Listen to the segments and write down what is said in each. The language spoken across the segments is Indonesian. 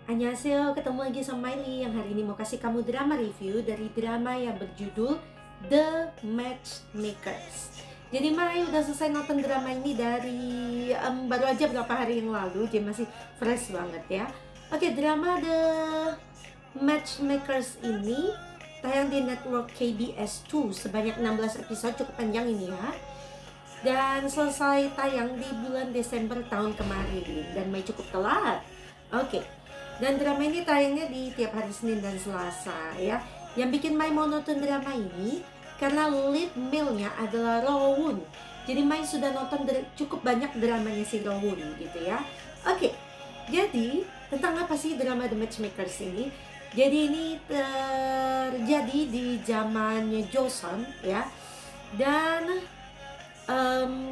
Annyeonghaseyo, ketemu lagi sama Miley yang hari ini mau kasih kamu drama review dari drama yang berjudul The Matchmakers. Jadi Mai udah selesai nonton drama ini dari baru aja berapa hari yang lalu, jadi masih fresh banget ya. Oke, drama The Matchmakers ini tayang di network KBS 2 sebanyak 16 episode, cukup panjang ini ya. Dan selesai tayang di bulan Desember tahun kemarin dan Mai cukup telat. Oke. Dan drama ini tayangnya di tiap hari Senin dan Selasa ya. Yang bikin Mai mau nonton drama ini karena lead male-nya adalah Rowoon. Jadi Mai sudah nonton cukup banyak dramanya si Rowoon gitu ya. Oke. Jadi tentang apa sih drama The Matchmakers ini? Jadi ini terjadi di zamannya Joseon ya. Dan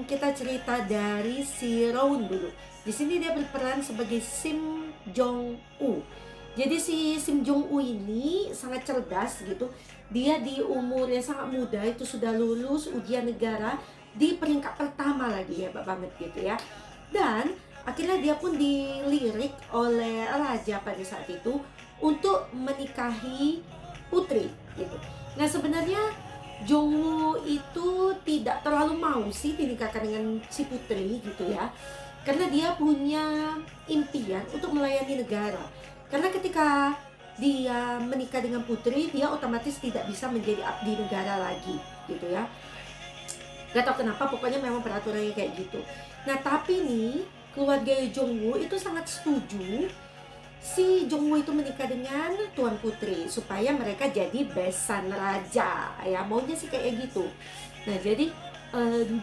kita cerita dari si Rowoon dulu. Di sini dia berperan sebagai Sim Jong-woo. Jadi si Sim Jong-woo ini sangat cerdas gitu. Dia di umur yang sangat muda itu sudah lulus ujian negara di peringkat pertama lagi, hebat banget gitu ya. Dan akhirnya dia pun dilirik oleh raja pada saat itu untuk menikahi putri gitu. Nah sebenarnya Jongwoo itu tidak terlalu mau sih dinikahkan dengan si putri gitu ya. Karena dia punya impian untuk melayani negara. Karena ketika dia menikah dengan putri, dia otomatis tidak bisa menjadi abdi negara lagi gitu ya. Gak tau kenapa, pokoknya memang peraturannya kayak gitu. Nah tapi nih, keluarga Jongwoo itu sangat setuju si Jongwoo itu menikah dengan Tuan Putri supaya mereka jadi besan raja ya, maunya sih kayak gitu. Nah jadi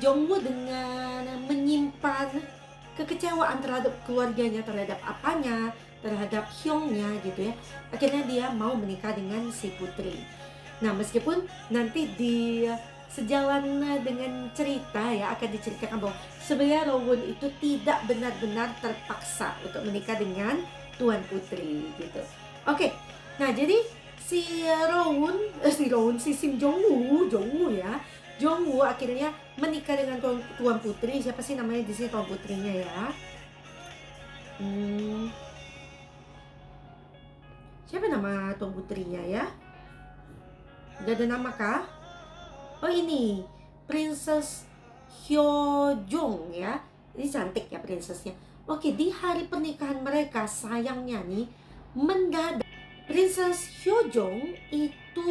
Jongwoo dengan menyimpan kekecewaan terhadap keluarganya, terhadap apanya, terhadap Hyungnya gitu ya, akhirnya dia mau menikah dengan si putri. Nah meskipun nanti di sejalan dengan cerita ya akan diceritakan bahwa sebenarnya Rowoon itu tidak benar-benar terpaksa untuk menikah dengan Tuan Putri gitu. Oke, nah jadi si si Sim Jongwoo ya, Jongwoo akhirnya menikah dengan Tuan Putri. Siapa sih namanya di sini Tuan Putrinya ya? Siapa nama Tuan Putrinya ya? Gak ada nama kah? Oh ini Princess Hyojung ya. Ini cantik ya princessnya. Oke, di hari pernikahan mereka sayangnya nih mendadak Princess Hyojung itu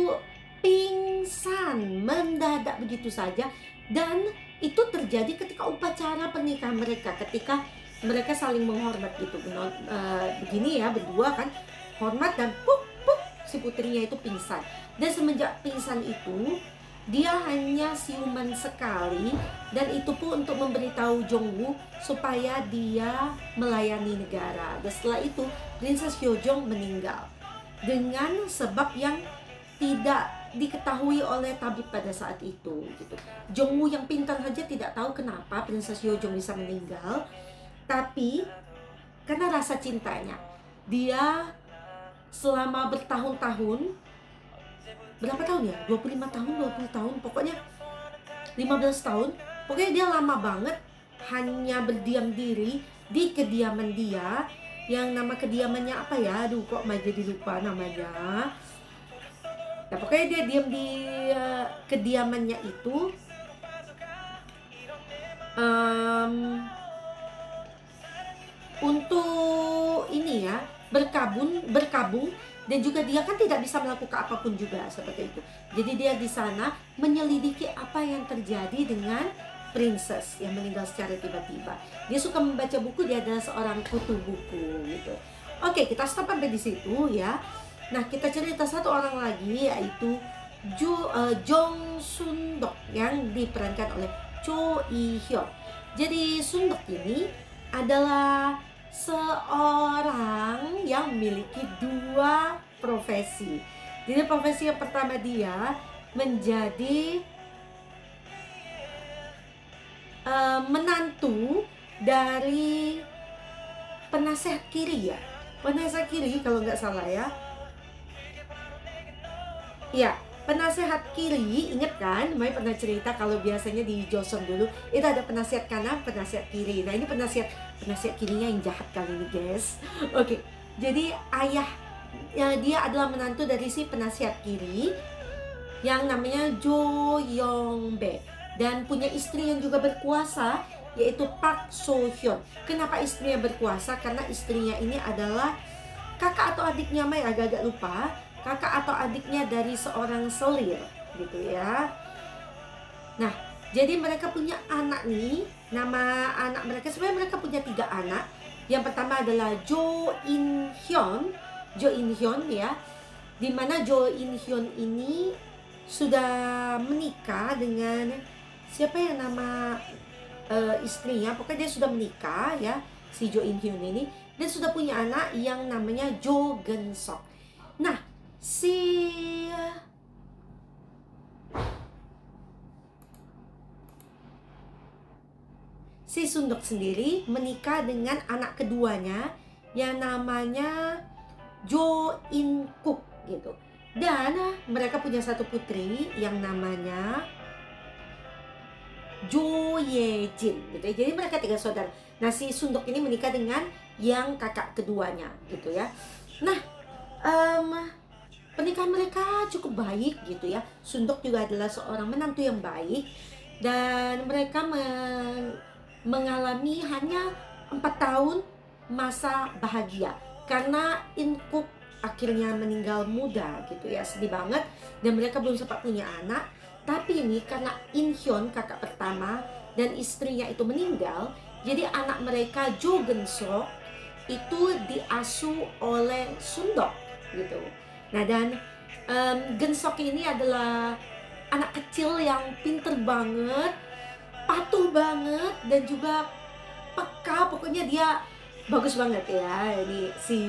pingsan mendadak begitu saja. Dan itu terjadi ketika upacara pernikahan mereka, ketika mereka saling menghormat gitu, begini ya berdua kan, hormat dan puk si putrinya itu pingsan. Dan semenjak pingsan itu dia hanya siuman sekali, dan itu pun untuk memberitahu Jongwoo supaya dia melayani negara. Dan setelah itu Princess Hyojung meninggal dengan sebab yang tidak diketahui oleh tabib pada saat itu gitu. Jongwoo yang pintar saja tidak tahu kenapa Princess Hyojung bisa meninggal, tapi karena rasa cintanya dia selama bertahun-tahun, berapa tahun ya? 25 tahun, 20 tahun, pokoknya 15 tahun. Pokoknya dia lama banget hanya berdiam diri di kediaman dia. Yang nama kediamannya apa ya? Aduh kok jadi lupa namanya. Nah pokoknya dia diam di kediamannya itu untuk ini ya, berkabung, dan juga dia kan tidak bisa melakukan apapun juga seperti itu. Jadi dia di sana menyelidiki apa yang terjadi dengan princess yang meninggal secara tiba-tiba. Dia suka membaca buku, dia adalah seorang kutu buku gitu. Oke, kita stop sampai di situ ya. Nah, kita cerita satu orang lagi, yaitu Jong Sundok yang diperankan oleh Cho Lee-hyuk. Jadi Sundok ini adalah seorang yang memiliki dua profesi. Jadi profesi yang pertama dia menjadi menantu dari penasehat kiri ya, penasehat kiri kalau nggak salah ya. Ya, penasehat kiri, inget kan? Mai pernah cerita kalau biasanya di Joseon dulu itu ada penasehat kanan, penasehat kiri. Nah ini penasehat kirinya yang jahat kali ini guys. Oke. Jadi ayah ya, dia adalah menantu dari si penasihat kiri yang namanya Jo Yong Bae, dan punya istri yang juga berkuasa yaitu Park So Hyun. Kenapa istrinya berkuasa? Karena istrinya ini adalah kakak atau adiknya, Mai agak-agak lupa, kakak atau adiknya dari seorang selir gitu ya. Nah, jadi mereka punya anak nih. Nama anak mereka, sebenarnya mereka punya 3 anak. Yang pertama adalah Jo In Hyun. Jo In Hyun ya, dimana Jo In Hyun ini sudah menikah dengan siapa yang nama istrinya, pokoknya dia sudah menikah ya, si Jo In Hyun ini, dan sudah punya anak yang namanya Jo Geun Sok. Nah, si Sundok sendiri menikah dengan anak keduanya yang namanya Jo In Kuk gitu. Dan mereka punya satu putri yang namanya Jo Ye Jin gitu ya. Jadi mereka 3 saudara. Nah, si Sundok ini menikah dengan yang kakak keduanya gitu ya. Nah, pernikahan mereka cukup baik gitu ya. Sundok juga adalah seorang menantu yang baik, dan mereka mengalami hanya 4 tahun masa bahagia karena Inkuk akhirnya meninggal muda gitu ya. Sedih banget, dan mereka belum sempat punya anak. Tapi ini karena In Hyun, kakak pertama, dan istrinya itu meninggal, jadi anak mereka Jo Geun Sok itu diasuh oleh Sundok gitu. Nah, dan Geun Sok ini adalah anak kecil yang pinter banget, patuh banget, dan juga peka. Pokoknya dia bagus banget ya. Ini si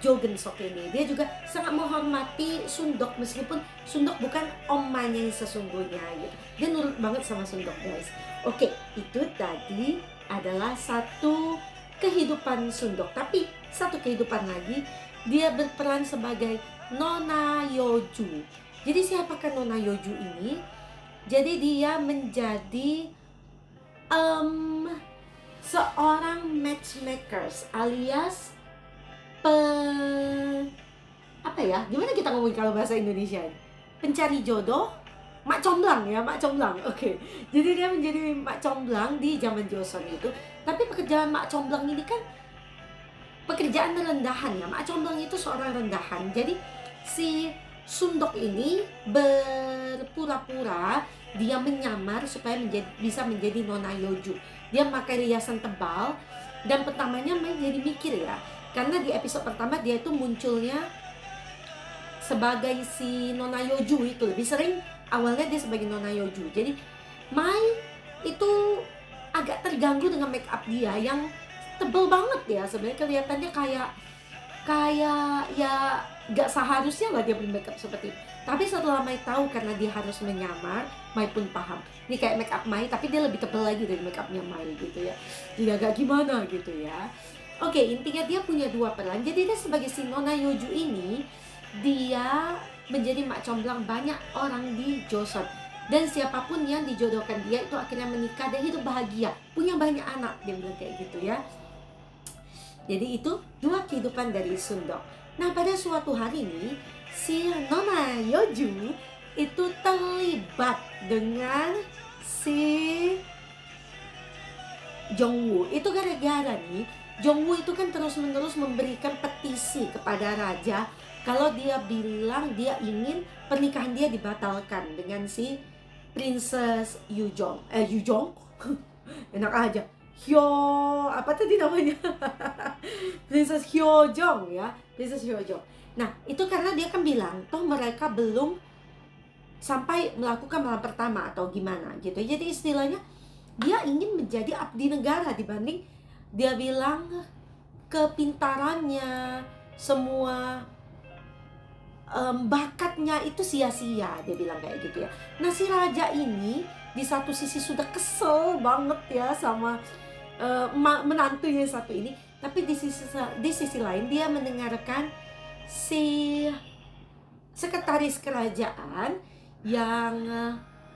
Jo Geun Sok ini, dia juga sangat menghormati Sundok meskipun Sundok bukan omanya yang sesungguhnya gitu. Dia nurut banget sama Sundok, guys. Oke, itu tadi adalah satu kehidupan Sundok. Tapi satu kehidupan lagi, dia berperan sebagai Nona Yeoju. Jadi siapakah Nona Yeoju ini? Jadi dia menjadi seorang matchmakers alias apa ya? Gimana kita ngomongin kalau bahasa Indonesia? Pencari jodoh, mak comblang ya, mak comblang. Oke. Jadi dia menjadi mak comblang di zaman Joseon itu. Tapi pekerjaan mak comblang ini kan pekerjaan rendahan ya. Mak comblang itu seorang rendahan. Jadi si Sundok ini berpura-pura dia menyamar supaya bisa menjadi Nona Yeoju. Dia pakai riasan tebal, dan pertamanya Mai jadi mikir ya, karena di episode pertama dia itu munculnya sebagai si Nona Yeoju itu lebih sering. Awalnya dia sebagai Nona Yeoju. Jadi Mai itu agak terganggu dengan make up dia yang tebel banget ya. Sebenarnya kelihatannya kayak ya gak seharusnya lah dia make up seperti itu. Tapi setelah Mai tahu karena dia harus menyamar, Mai pun paham. Ini kayak make up Mai, tapi dia lebih tebal lagi dari make upnya Mai gitu ya. Jadi agak gimana gitu ya. Oke, intinya dia punya 2 peran. Jadi dia sebagai si Nona Yeoju ini, dia menjadi mak comblang banyak orang di Joseon. Dan siapapun yang dijodohkan dia itu akhirnya menikah dan hidup bahagia, punya banyak anak, dia bilang kayak gitu ya. Jadi itu 2 kehidupan dari Sundok. Nah, pada suatu hari ini si Nona Yeoju itu terlibat dengan si Jongwoo. Itu gara-gara nih, Jongwoo itu kan terus-menerus memberikan petisi kepada raja kalau dia bilang dia ingin pernikahan dia dibatalkan dengan si Princess Yujong. Yujong? Enak aja. Apa tadi namanya? Princess Hyojong ya, Princess Hyojong. Nah, itu karena dia kan bilang toh mereka belum sampai melakukan malam pertama atau gimana gitu. Jadi istilahnya dia ingin menjadi abdi negara dibanding dia bilang kepintarannya, semua bakatnya itu sia-sia, dia bilang kayak gitu ya. Nah, si raja ini di satu sisi sudah kesel banget ya sama menantunya satu ini, tapi di sisi lain dia mendengarkan si sekretaris kerajaan yang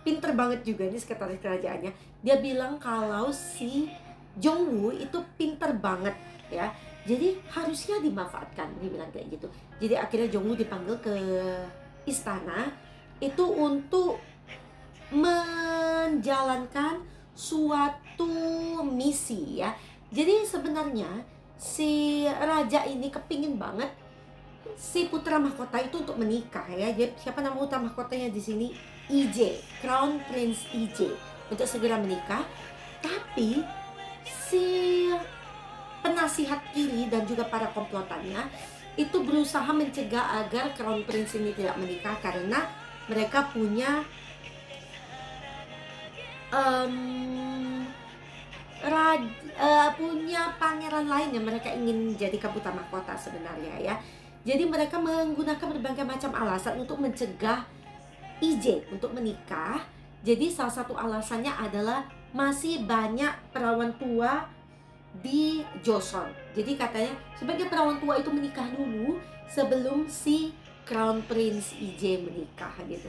pinter banget juga nih sekretaris kerajaannya. Dia bilang kalau si Jongwoo itu pinter banget ya, Jadi harusnya dimanfaatkan, dibilang kayak gitu. Jadi akhirnya Jongwoo dipanggil ke istana itu untuk menjalankan suatu misi ya. Jadi sebenarnya si raja ini kepingin banget si putra mahkota itu untuk menikah ya. Jadi siapa nama putra mahkotanya di sini? IJ, Crown Prince IJ, untuk segera menikah. Tapi si penasihat kiri dan juga para komplotannya itu berusaha mencegah agar Crown Prince ini tidak menikah karena mereka punya punya pangeran lain yang mereka ingin jadikan putra mahkota sebenarnya ya. Jadi mereka menggunakan berbagai macam alasan untuk mencegah IJ untuk menikah. Jadi salah satu alasannya adalah masih banyak perawan tua di Joseon. Jadi katanya sebagai perawan tua itu menikah dulu sebelum si Crown Prince IJ menikah gitu.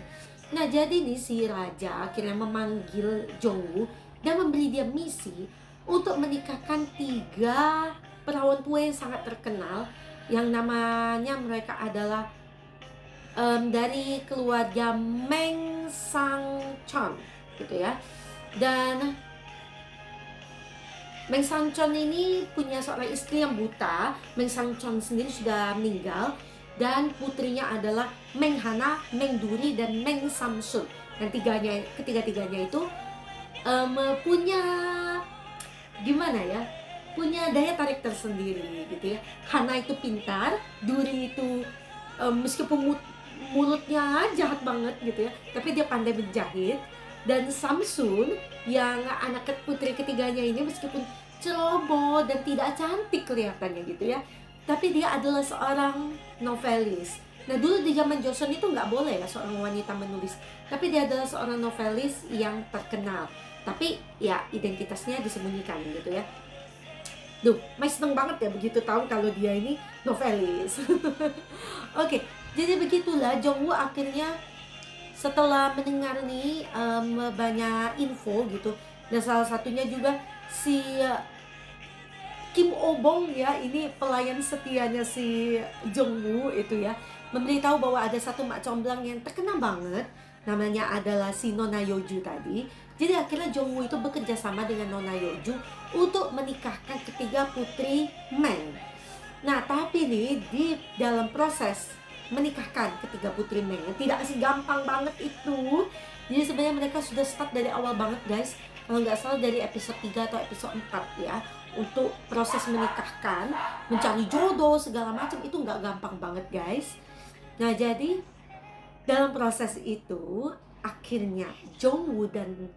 Nah jadi nih si raja akhirnya memanggil Jongwoo dan memberi dia misi untuk menikahkan 3 perawan tua yang sangat terkenal, yang namanya mereka adalah dari keluarga Meng Sangchon gitu ya. Dan Meng Sangchon ini punya seorang istri yang buta. Meng Sangchon sendiri sudah meninggal, dan putrinya adalah Meng Hana, Meng Duri, dan Meng Samsun. Dan ketiga-tiganya itu punya gimana ya, punya daya tarik tersendiri gitu ya. Hana itu pintar, Duri itu meskipun mulutnya jahat banget gitu ya, tapi dia pandai menjahit. Dan Samsun yang anak putri ketiganya ini meskipun ceroboh dan tidak cantik kelihatannya gitu ya, tapi dia adalah seorang novelis. Nah dulu di zaman Joseon itu nggak boleh ya seorang wanita menulis, tapi dia adalah seorang novelis yang terkenal. Tapi ya identitasnya disembunyikan gitu ya. Duh, Mai seneng banget ya begitu tahu kalau dia ini novelis. Oke, jadi begitulah Jongwoo akhirnya setelah mendengar nih banyak info gitu, dan salah satunya juga si Kim Oh-bong ya, ini pelayan setianya si Jongwoo itu ya, memberitahu bahwa ada satu mak comblang yang terkenal banget, namanya adalah si Nona Yeoju tadi. Jadi akhirnya Jongwoo itu bekerja sama dengan Nona Yeoju untuk menikahkan ketiga putri Meng. Nah tapi nih di dalam proses menikahkan ketiga putri Meng tidak segampang banget itu. Jadi sebenarnya mereka sudah start dari awal banget guys. Kalau nggak salah dari episode 3 atau episode 4 ya, untuk proses menikahkan, mencari jodoh segala macam itu nggak gampang banget guys. Nah jadi dalam proses itu akhirnya Jongwoo dan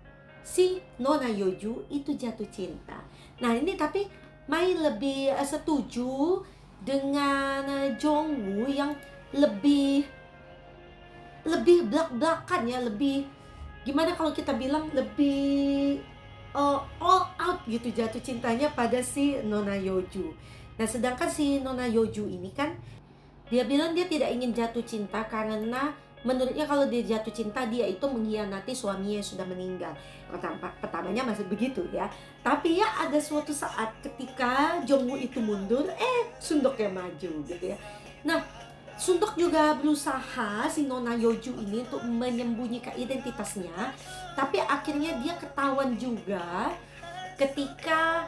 si Nona Yeoju itu jatuh cinta. Nah ini tapi Mai lebih setuju dengan Jongwoo yang lebih belak-belakan ya, lebih gimana kalau kita bilang lebih all out gitu jatuh cintanya pada si Nona Yeoju. Nah sedangkan si Nona Yeoju ini kan dia bilang dia tidak ingin jatuh cinta karena menurutnya kalau dia jatuh cinta dia itu mengkhianati suaminya yang sudah meninggal. Pertamanya masih begitu ya. Tapi ya ada suatu saat ketika Jongwoo itu mundur, Sundok yang maju gitu ya. Nah Sundok juga berusaha si Nona Yeoju ini untuk menyembunyikan identitasnya, tapi akhirnya dia ketahuan juga ketika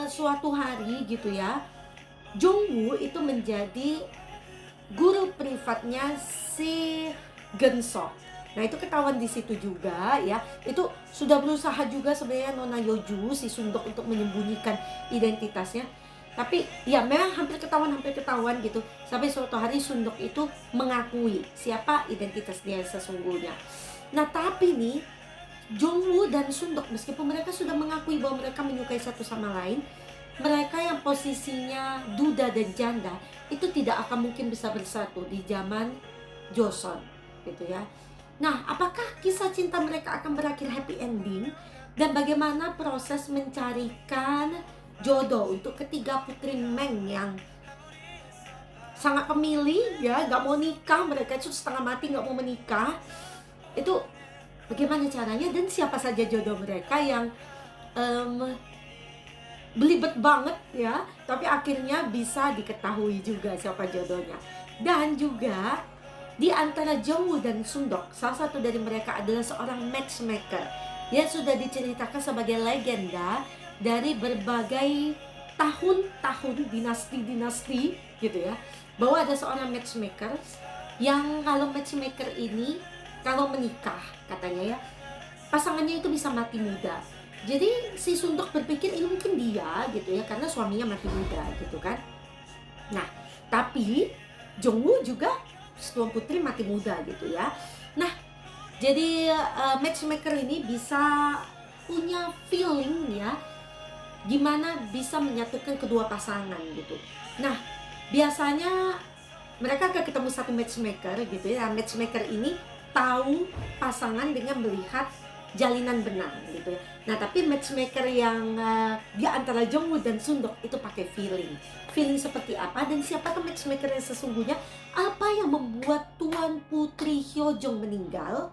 suatu hari gitu ya, Jongwoo itu menjadi guru privatnya si Geun-sok. Nah itu ketahuan di situ juga ya. Itu sudah berusaha juga sebenarnya Nona Yeoju si Sundok untuk menyembunyikan identitasnya. Tapi ya memang hampir ketahuan gitu. Sampai suatu hari Sundok itu mengakui siapa identitas dia sesungguhnya. Nah tapi nih Jongwoo dan Sundok meskipun mereka sudah mengakui bahwa mereka menyukai satu sama lain, mereka yang posisinya duda dan janda itu tidak akan mungkin bisa bersatu di zaman Joseon gitu ya. Nah apakah kisah cinta mereka akan berakhir happy ending, dan bagaimana proses mencarikan jodoh untuk ketiga putri Meng yang sangat pemilih ya, gak mau nikah, mereka itu setengah mati gak mau menikah, itu bagaimana caranya dan siapa saja jodoh mereka yang belibet banget ya, tapi akhirnya bisa diketahui juga siapa jodohnya. Dan juga di antara Jongwoo dan Sundok, salah satu dari mereka adalah seorang matchmaker yang sudah diceritakan sebagai legenda dari berbagai tahun-tahun dinasti-dinasti gitu ya, bahwa ada seorang matchmaker yang kalau matchmaker ini kalau menikah katanya ya, pasangannya itu bisa mati muda. Jadi si Sundok berpikir ini mungkin dia gitu ya, karena suaminya mati muda gitu kan. Nah, tapi Jongwoo juga Tuan Putri mati muda gitu ya. Nah, jadi matchmaker ini bisa punya feeling ya, gimana bisa menyatukan kedua pasangan gitu. Nah, biasanya mereka akan ketemu satu matchmaker gitu ya. Matchmaker ini tahu pasangan dengan melihat jalinan benang gitu ya. Nah, tapi matchmaker yang di antara Jongwoo dan Sundok itu pakai feeling. Feeling seperti apa dan siapakah matchmaker yang sesungguhnya? Apa yang membuat Tuan Putri Hyojong meninggal?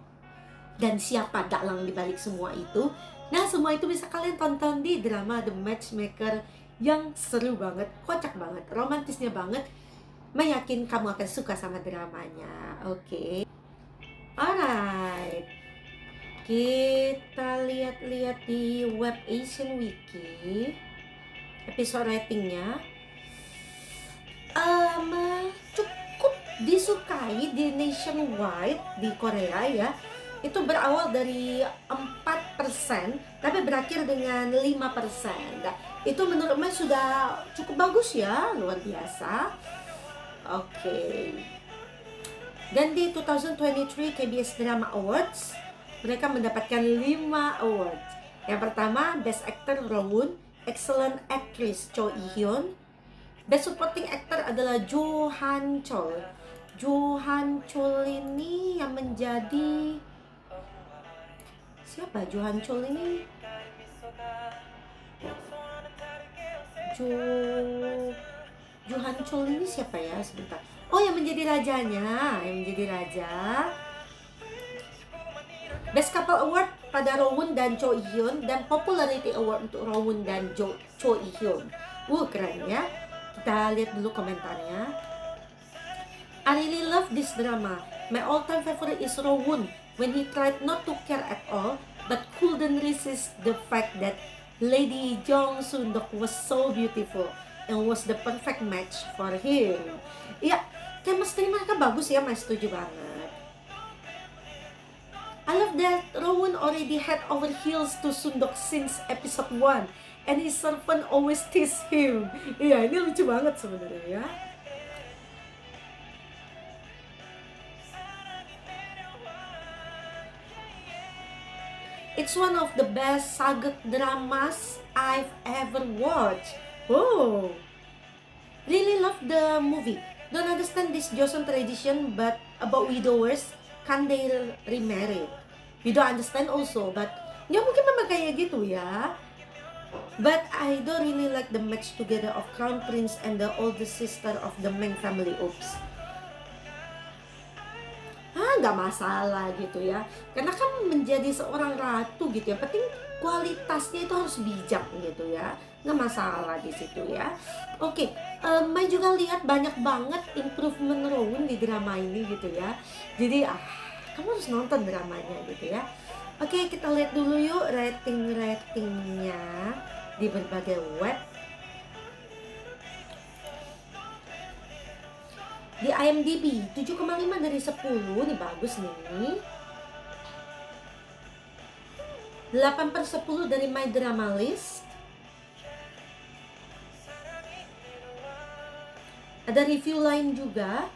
Dan siapa dalang di balik semua itu? Nah, semua itu bisa kalian tonton di drama The Matchmaker yang seru banget, kocak banget, romantisnya banget. Meyakin kamu akan suka sama dramanya. Oke. Alright. Kita lihat-lihat di web Asian Wiki episode ratingnya. Cukup disukai di nationwide di Korea ya. Itu berawal dari 4% tapi berakhir dengan 5%. Nah, itu menurut saya sudah cukup bagus ya, luar biasa. Oke. Dan di 2023 KBS Drama Awards, mereka mendapatkan 5 awards. Yang pertama, Best Actor Rowoon, Excellent Actress Cho Ih-hyun, Best Supporting Actor adalah Jo Han Chol. Jo Han Chol ini yang menjadi siapa? Jo Han Chol ini Jo Han Chol ini siapa ya? Sebentar. Oh, yang menjadi rajanya, yang menjadi raja. Best Couple Award pada Rowoon dan Cho Ih-hyun, dan Popularity Award untuk Rowoon dan Cho Ih-hyun. Keren ya. Kita lihat dulu komentarnya. I really love this drama. My all-time favorite is Rowoon when he tried not to care at all but couldn't resist the fact that Lady Jong Sundok was so beautiful and was the perfect match for him. Ya, chemistry mereka bagus ya, mas, setuju banget. I love that Rowoon already head over heels to Sundok since episode 1 and his servant always tease him. Iya, ini lucu banget sebenarnya ya. It's one of the best saga dramas I've ever watched. Oh, really love the movie. Don't understand this Joseon tradition, but about widowers, can they remarry? We don't understand also, but ya mungkin memang kayak gitu ya. But I don't really like the match together of Crown Prince and the oldest sister of the Meng family. Oops. Nggak masalah gitu ya, karena kan menjadi seorang ratu gitu ya, penting kualitasnya itu harus bijak gitu ya, nggak masalah di situ ya. Oke, Mai juga lihat banyak banget improvement Rowoon di drama ini gitu ya, jadi kamu harus nonton dramanya gitu ya. Oke, kita lihat dulu yuk ratingnya di berbagai web. Di IMDb 7,5 dari 10, nih bagus nih. 8/10 dari My Drama List. Ada review lain juga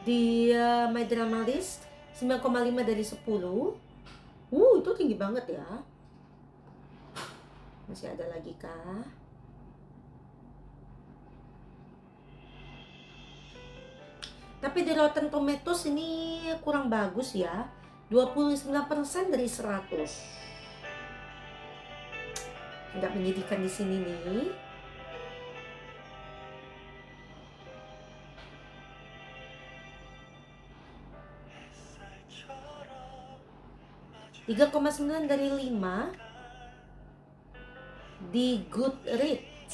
di My Drama List, 9,5 dari 10. Itu tinggi banget ya. Masih ada lagi kah? Tapi di Rotten Tomatoes ini kurang bagus ya, 29% dari 100. Tidak menyedihkan di sini nih. ,3,9 dari 5 di Goodreads.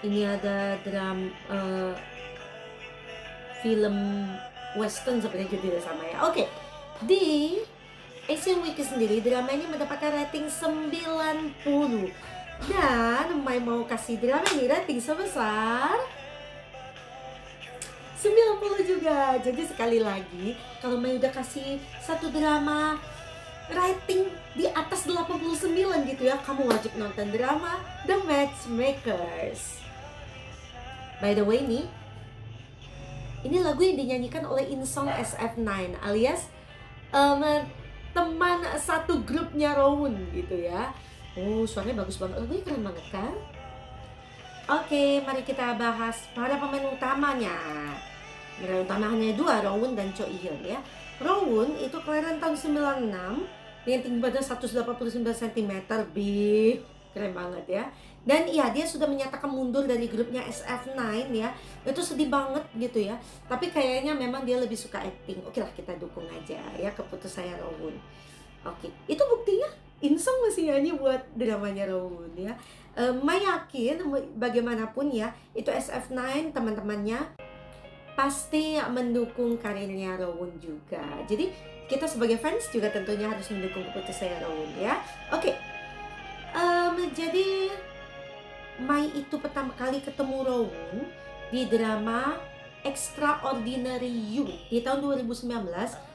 Ini ada film western seperti judulnya sama ya. Oke. Di Asian Week sendiri drama ini mendapatkan rating 90. Dan Mai mau kasih drama ini rating sebesar 90 juga. Jadi sekali lagi, kalau Mai udah kasih satu drama rating di atas 89 gitu ya, kamu wajib nonton drama The Matchmakers. By the way nih, ini lagu yang dinyanyikan oleh Insong SF9 alias teman satu grupnya Rowoon gitu ya. Oh, suaranya bagus banget, lagunya keren banget kan? Oke, mari kita bahas para pemain utamanya. Pemain utamanya dua, Rowoon dan Cho Eun ya. Rowoon itu kelahiran tahun 96 dengan tinggi badan 189 cm, bih, keren banget ya. Dan iya, dia sudah menyatakan mundur dari grupnya SF9 ya. Itu sedih banget gitu ya. Tapi kayaknya memang dia lebih suka acting. Oke lah, kita dukung aja ya keputusan Rowoon. Oke, itu buktinya Insong masih nyanyi buat dramanya Rowoon ya. Mai yakin bagaimanapun ya, itu SF9 teman-temannya pasti mendukung karirnya Rowoon juga. Jadi kita sebagai fans juga tentunya harus mendukung keputusan Rowoon ya. Oke. Jadi Mai itu pertama kali ketemu Rowoon di drama Extraordinary You di tahun 2019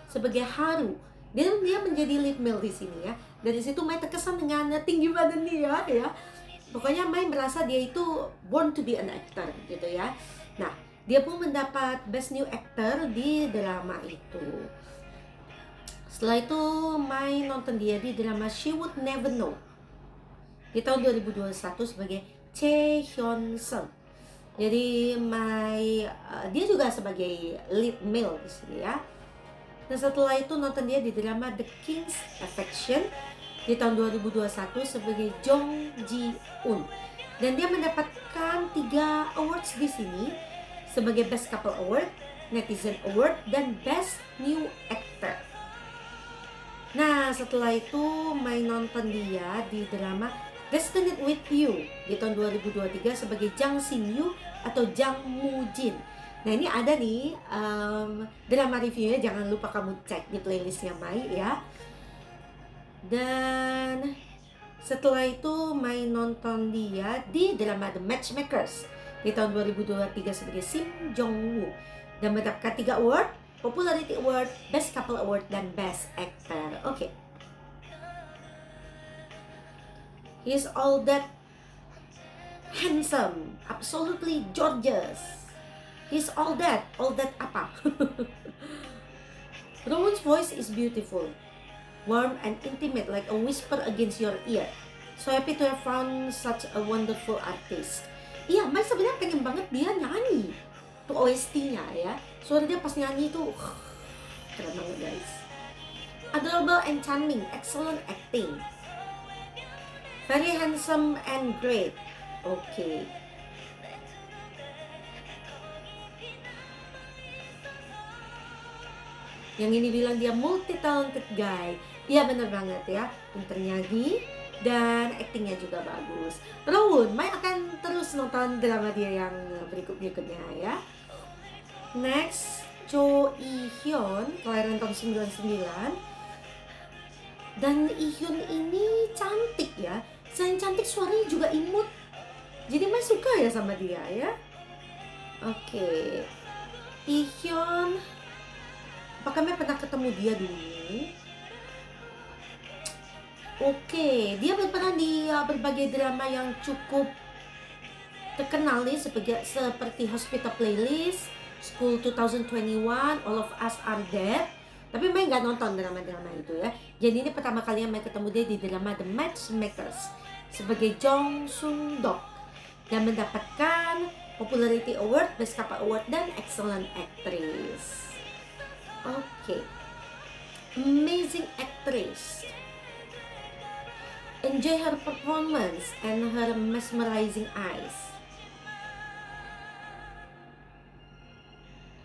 sebagai Haru. Dia menjadi lead male di sini ya. Dari situ Mai terkesan dengan tinggi badan dia ya. Pokoknya Mai merasa dia itu born to be an actor gitu ya. Nah, dia pun mendapat Best New Actor di drama itu. Setelah itu Mai nonton dia di drama She Would Never Know di tahun 2021 sebagai Chae Hyun Sung. Jadi dia juga sebagai lead male di sini ya. Dan setelah itu nonton dia di drama The King's Affection di tahun 2021 sebagai Jong Ji Eun. Dan dia mendapatkan 3 awards di sini sebagai Best Couple Award, Netizen Award, dan Best New Actor. Nah, setelah itu Mai nonton dia di drama Destined With You di tahun 2023 sebagai Jang Sin Yu atau Jang Moo Jin. Nah, ini ada nih drama reviewnya, jangan lupa kamu cek di playlistnya Mai ya. Dan setelah itu Mai nonton dia di drama The Matchmakers di tahun 2023 sebagai Sim Jong Woo dan mendapatkan 3 award, Popularity Award, Best Couple Award, dan Best Actor. Oke. He's all that handsome, absolutely gorgeous. He's all that apa? Rowoon's voice is beautiful, warm and intimate like a whisper against your ear. So happy to have found such a wonderful artist. Iya, Mai sebenarnya pengen banget dia nyanyi tuh OST-nya ya. Suara dia pas nyanyi tuh keren banget guys. Adorable and charming, excellent acting. Very handsome and great. Oke. Yang ini bilang dia multi-talented guy. Iya bener banget ya. Pinter nyanyi dan actingnya juga bagus. Rowoon, Mai akan terus nonton drama dia yang berikutnya ya. Next, Cho Eun, kelahiran tahun 99. Dan Eun ini cantik ya. Selain cantik, suaranya juga imut. Jadi Mai suka ya sama dia ya. Oke. Eun, apakah Mai pernah ketemu dia dulu? Oke, dia berperan di berbagai drama yang cukup terkenal nih seperti Hospital Playlist, School 2021, All of Us Are Dead. Tapi Mai nggak nonton drama-drama itu ya. Jadi ini pertama kali Mai ketemu dia di drama The Matchmakers sebagai Jong Sung Dok dan mendapatkan Popularity Award, Best Couple Award, dan Excellent Actress. Oke. Amazing actress. Enjoy her performance and her mesmerizing eyes.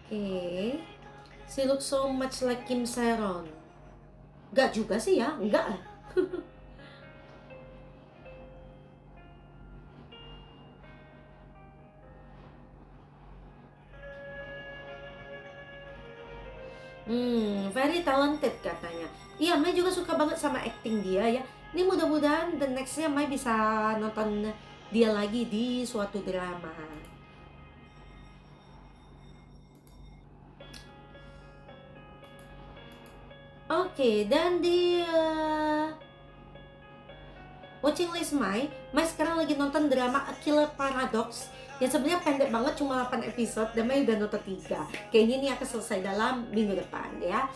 Okay. She looks so much like Kim Sae-ron. Enggak juga sih ya, enggak lah. Very talented katanya. Iya, Mai juga suka banget sama acting dia ya. Ini mudah-mudahan the nextnya Mai bisa nonton dia lagi di suatu drama. Oke, dan di watching list Mai sekarang lagi nonton drama A Killer Paradox yang sebenarnya pendek banget, cuma 8 episode, dan Mai udah nonton 3. Kayaknya ini akan selesai dalam minggu depan ya.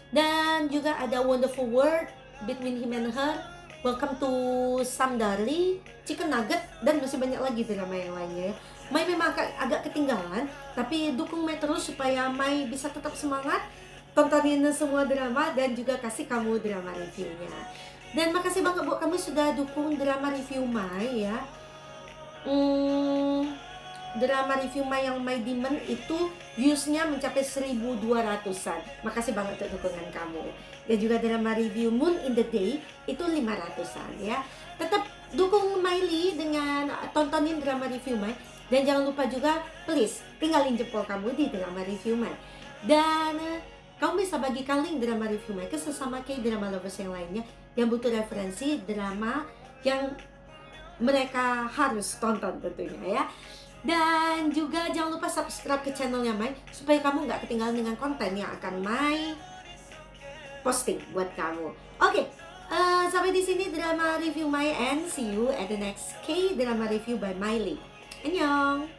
Dan juga ada Wonderful World, Between Him and Her, Welcome to Samdari, Chicken Nugget, dan masih banyak lagi drama yang lainnya ya. Mai memang agak ketinggalan, tapi dukung Mai terus supaya Mai bisa tetap semangat tontonin semua drama dan juga kasih kamu drama reviewnya. Dan makasih banget buat kamu sudah dukung drama review Mai ya. Drama review Mai yang Mai Demon itu viewsnya mencapai 1200-an. Makasih banget untuk dukungan kamu. Dan juga drama review Moon in the Day itu 500-an ya. Tetap dukung Miley dengan tontonin drama review Mai. Dan jangan lupa juga please tinggalin jempol kamu di drama review Mai. Dan kamu bisa bagikan link drama review Mai ke sesama K-drama lovers yang lainnya yang butuh referensi drama yang mereka harus tonton tentunya ya. Dan juga jangan lupa subscribe ke channelnya Mai supaya kamu nggak ketinggalan dengan konten yang akan Mai posting buat kamu. Oke, sampai di sini drama review Mai, and see you at the next K drama review by Miley. Annyeong.